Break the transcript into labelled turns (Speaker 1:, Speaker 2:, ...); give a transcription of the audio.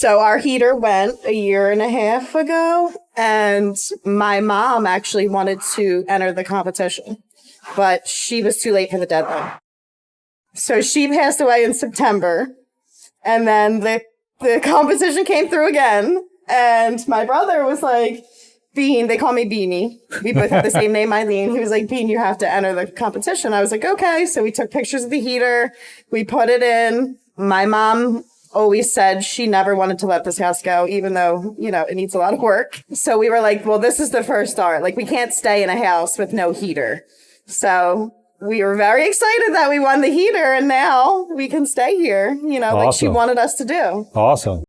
Speaker 1: So our heater went a year and a half ago, and my mom actually wanted to enter the competition, but she was too late for the deadline. So she passed away in September, and then the competition came through again, and my brother was like, Bean, they call me Beanie. We both have the same name, Eileen. He was like, Bean, you have to enter the competition. I was like, okay. So we took pictures of the heater. We put it in. My mom always said she never wanted to let this house go, even though, it needs a lot of work. So we were like, well, this is the first start. Like, we can't stay in a house with no heater. So we were very excited that we won the heater, and now we can stay here, like she wanted us to do.
Speaker 2: Awesome.